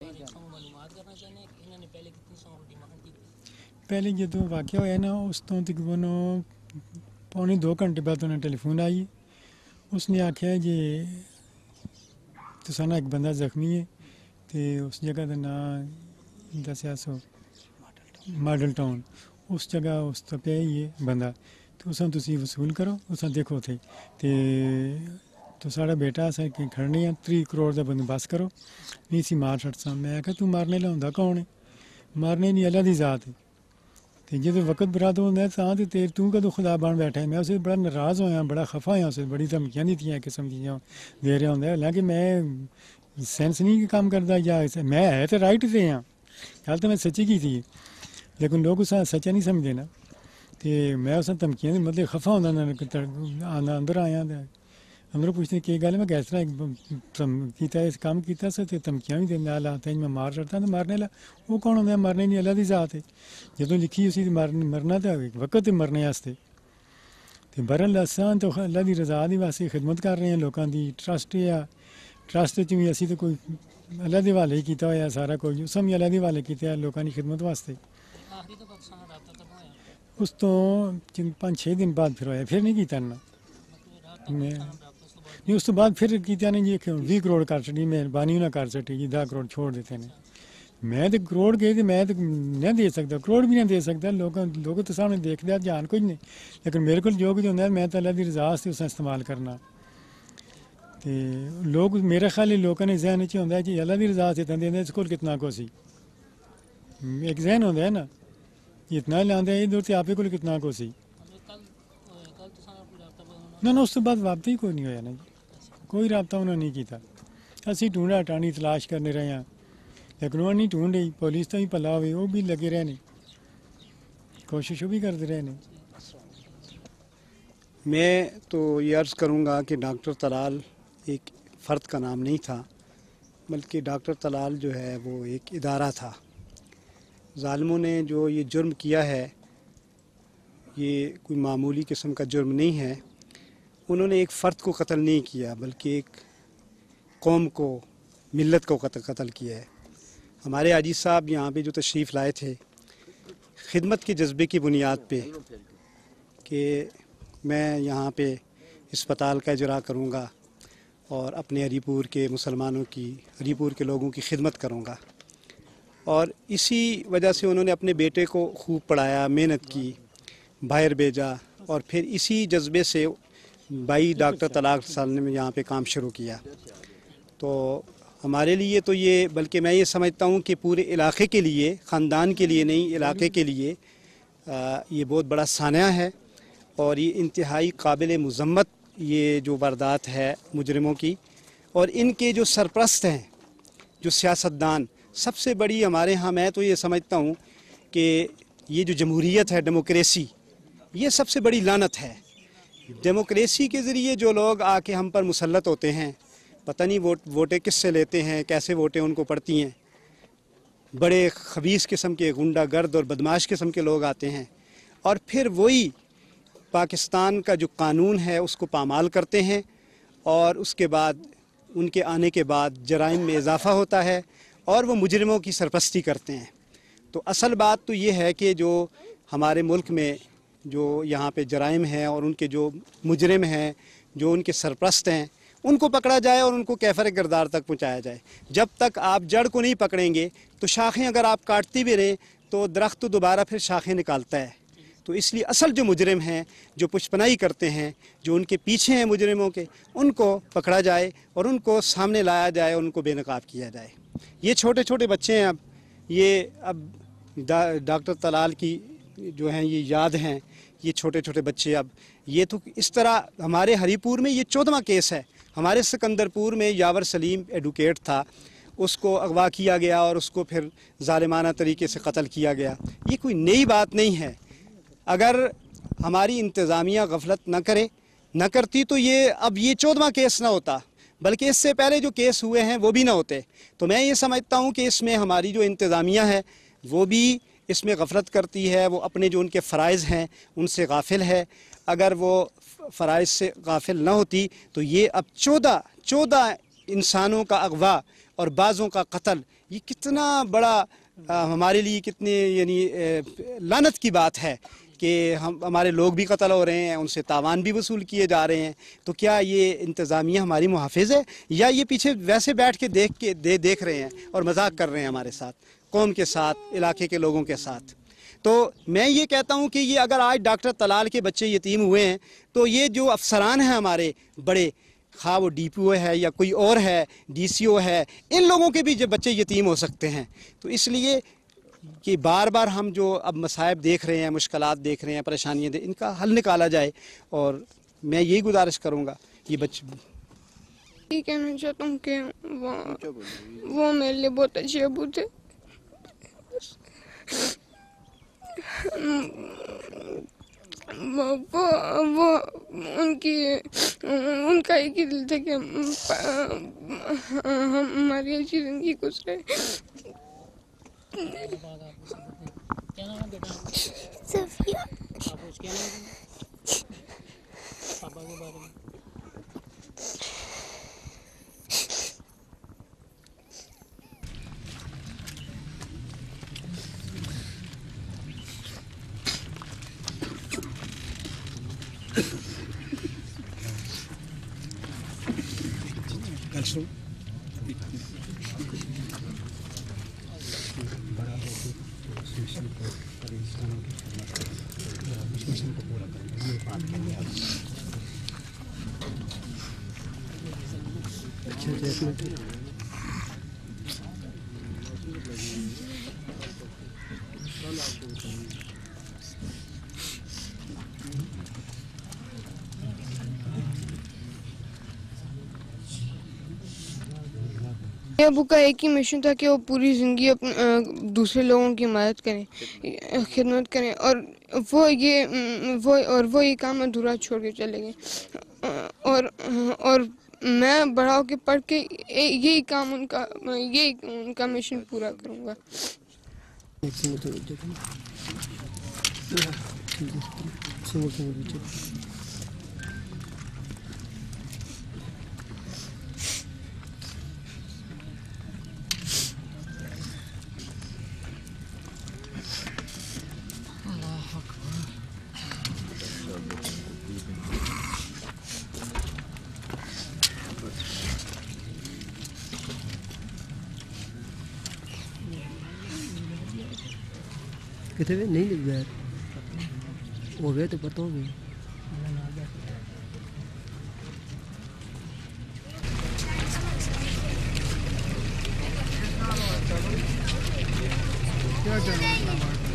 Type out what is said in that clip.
पहले जो वाक़ होया ना उस तो तकरीबन पौने 2 घंटे बाद उन्हें टेलीफोन आई। उसने आख्या जी तुसा ना एक बंदा जख्मी है तो उस जगह का नाम दसिया सो मॉडल टाउन, उस जगह उस तो पे ही है बंदा, तो उस तुसी वसूल करो उस देखो थे तो साड़ा बेटा अस खड़ने 3 करोड़ का बंदोबस्त करो नहीं सी मार छड़सा। मैं क्या तू मारने लाउंदा कौन है, मारने नहीं अल्लाह की जात है। तो जो वक्त बरात होंगे तो तू कदों खुदा बन बैठा है। मैं उसे बड़ा नाराज़ होया, बड़ा खफा होया, उसे बड़ी धमकियां दी किस्म दी दे रहा होंगे। हालांकि मैं सेंस नहीं काम करता या मैं है तो राइट से हाँ, गल तो मैं सच्ची की थी लेकिन लोग उस सच्चा नहीं समझे ना। तो मैं उस धमकियां मतलब खफा होंदा अंदर आया अंदरों पूछते कि गल मैं किस तरह किया इस काम किया तो धमकियां भी देने आते मैं मार चढ़ता तो मारने ला वो कौन होंगे, मरने नहीं अल्लाह की जात है। जो लिखी उसी मरना तो वक्त है मरने वास्ते। तो बहरहाल असां तो अल्लाह की रजा की वास्ते खिदमत कर रहे हैं लोगों की। ट्रस्ट है, ट्रस्ट भी असी तो कोई अल्लाह के हवाले किया होया सारा कुछ उस भी अल्लाह के हवाले किया लोगों की खिदमत वास्ते। उस तो 5-6 दिन बाद फिर होया, फिर नहीं किया ना मैं नहीं। उस तो बाद फिर किया नहीं जी 20 करोड़ कर छड़ी, मेहरबानी ना कर सकी जी 10 करोड़ छोड़ देते हैं। मैं तो करोड़ गए तो मैं तो नहीं दे सकता, करोड़ भी नहीं दे सकता। लोग तो सामने देख लिया जान कुछ नहीं, लेकिन मेरे को जो कुछ होंगे मैं तो अल्लाह की रजा से उस इस्तेमाल करना। तो लोग मेरे ख्याल लोगों ने जहन च होंगे जी अल्लाह की रजा से देंगे इस को कितना को सी एक जहन होंगे है ना इतना लाते इधर से आपे को कितना को सी ना उस तो बाद वापस ही कोई नहीं होया ना जी, कोई रबता उन्होंने नहीं किया। असी ढूंढा टाणी तलाश करने रहे हैं लेकिन वह नहीं ढूंढ रही, पुलिस तो ही भला हुई वो भी लगे रहने कोशिश भी करते रहने। मैं तो ये अर्ज़ करूँगा कि डॉक्टर तलाल एक फ़र्द का नाम नहीं था, बल्कि डॉक्टर तलाल जो है वो एक इदारा था। ज़ालिमों ने जो ये जुर्म किया है ये कोई मामूली किस्म का जुर्म नहीं है। उन्होंने एक फ़र्द को कत्ल नहीं किया बल्कि एक कौम को, मिल्लत को कत्ल किया है। हमारे आजी साहब यहाँ पे जो तशरीफ़ लाए थे खिदमत के जज्बे की बुनियाद पे कि मैं यहाँ पे अस्पताल का इजरा करूँगा और अपने हरीपुर के मुसलमानों की, हरीपुर के लोगों की खिदमत करूँगा, और इसी वजह से उन्होंने अपने बेटे को खूब पढ़ाया, मेहनत की, बाहर भेजा और फिर इसी जज्बे से भाई डॉक्टर तलाल साल ने यहाँ पे काम शुरू किया। तो हमारे लिए तो ये, बल्कि मैं ये समझता हूँ कि पूरे इलाके के लिए, ख़ानदान के लिए नहीं इलाके के लिए ये बहुत बड़ा सानिया है और ये इंतहाई काबिल मज़म्मत ये जो वारदात है मुजरिमों की। और इनके जो सरपरस्त हैं, जो सियासतदान, सबसे बड़ी हमारे यहाँ मैं तो ये समझता हूँ कि ये जो जमहूरियत है, डेमोक्रेसी, ये सबसे बड़ी लानत है। डेमोक्रेसी के ज़रिए जो लोग आके हम पर मुसल्लत होते हैं, पता नहीं वोटें किससे लेते हैं, कैसे वोटें उनको पड़ती हैं। बड़े खबीस किस्म के गुंडा गर्द और बदमाश किस्म के लोग आते हैं और फिर वही पाकिस्तान का जो कानून है उसको पामाल करते हैं और उसके बाद उनके आने के बाद जराइम में इजाफ़ा होता है और वो मुजरिमों की सरपरस्ती करते हैं। तो असल बात तो ये है कि जो हमारे मुल्क में जो यहाँ पे जराइम हैं और उनके जो मुजरिम हैं, जो उनके सरपरस्त हैं, उनको पकड़ा जाए और उनको कैफर किरदार तक पहुँचाया जाए। जब तक आप जड़ को नहीं पकड़ेंगे तो शाखें अगर आप काटती भी रहें तो दरख्त तो दोबारा फिर शाखें निकालता है। तो इसलिए असल जो मुजरिम हैं, जो पुष्पनाई करते हैं, जो उनके पीछे हैं मुजरिमों के, उनको पकड़ा जाए और उनको सामने लाया जाए, उनको बेनकाब किया जाए। ये छोटे छोटे बच्चे हैं, अब डॉक्टर तलाल की जो हैं ये याद हैं, ये छोटे छोटे बच्चे, अब ये तो इस तरह हमारे हरीपुर में ये 14वां केस है। हमारे सिकंदरपुर में यावर सलीम एडवोकेट था, उसको अगवा किया गया और उसको फिर ज़ालिमाना तरीके से कत्ल किया गया। ये कोई नई बात नहीं है। अगर हमारी इंतज़ामिया गफलत न करती तो ये अब ये 14वां केस ना होता, बल्कि इससे पहले जो केस हुए हैं वो भी ना होते। तो मैं ये समझता हूँ कि इसमें हमारी जो इंतज़ामिया है वो भी इसमें गफलत करती है, वो अपने जो उनके फ़राइज़ हैं उनसे गाफिल है। अगर वो फ़राइज़ से गाफिल ना होती तो ये अब 14 इंसानों का अगवा और बाज़ों का कत्ल یہ کتنا بڑا ہمارے لیے کتنی یعنی لعنت کی بات ہے کہ ہمارے لوگ بھی قتل ہو رہے ہیں، ان سے تاوان بھی وصول کیے جا رہے ہیں. تو کیا یہ انتظامیہ ہماری محافظ ہے یا یہ پیچھے ویسے بیٹھ کے دیکھ رہے ہیں اور مذاق کر رہے ہیں ہمارے ساتھ، قوم کے ساتھ، علاقے کے لوگوں کے ساتھ؟ تو میں یہ کہتا ہوں کہ یہ اگر آج ڈاکٹر طلال کے بچے یتیم ہوئے ہیں تو یہ جو افسران ہیں ہمارے بڑے، خواہ وہ ڈی پی او ہے یا کوئی اور ہے، ڈی سی او ہے، ان لوگوں کے بھی جو بچے یتیم ہو سکتے ہیں. تو اس لیے کہ بار بار ہم جو اب مصائب دیکھ رہے ہیں، مشکلات دیکھ رہے ہیں، پریشانیاں ان کا حل نکالا جائے. اور میں یہی گزارش کروں گا یہ بچے یہ کہنا چاہتا ہوں کہ وہ میرے لیے بہت اچھے ابو تھے. وہ ان کا ایک ہی دل تھا کہ ہماری اچھی زندگی گزرے. صفیہ ابو کا ایک ہی مشن تھا کہ وہ پوری زندگی دوسرے لوگوں کی مدد کریں، خدمت کریں، اور وہ یہ کام ادھورا چھوڑ کے چلے گئے. اور میں بڑا ہو کے پڑھ کے یہی کام ان کا مشن پورا کروں گا. کتنے نہیں لکھ گیا ہو گئے تو پتہ ہو گیا. کیا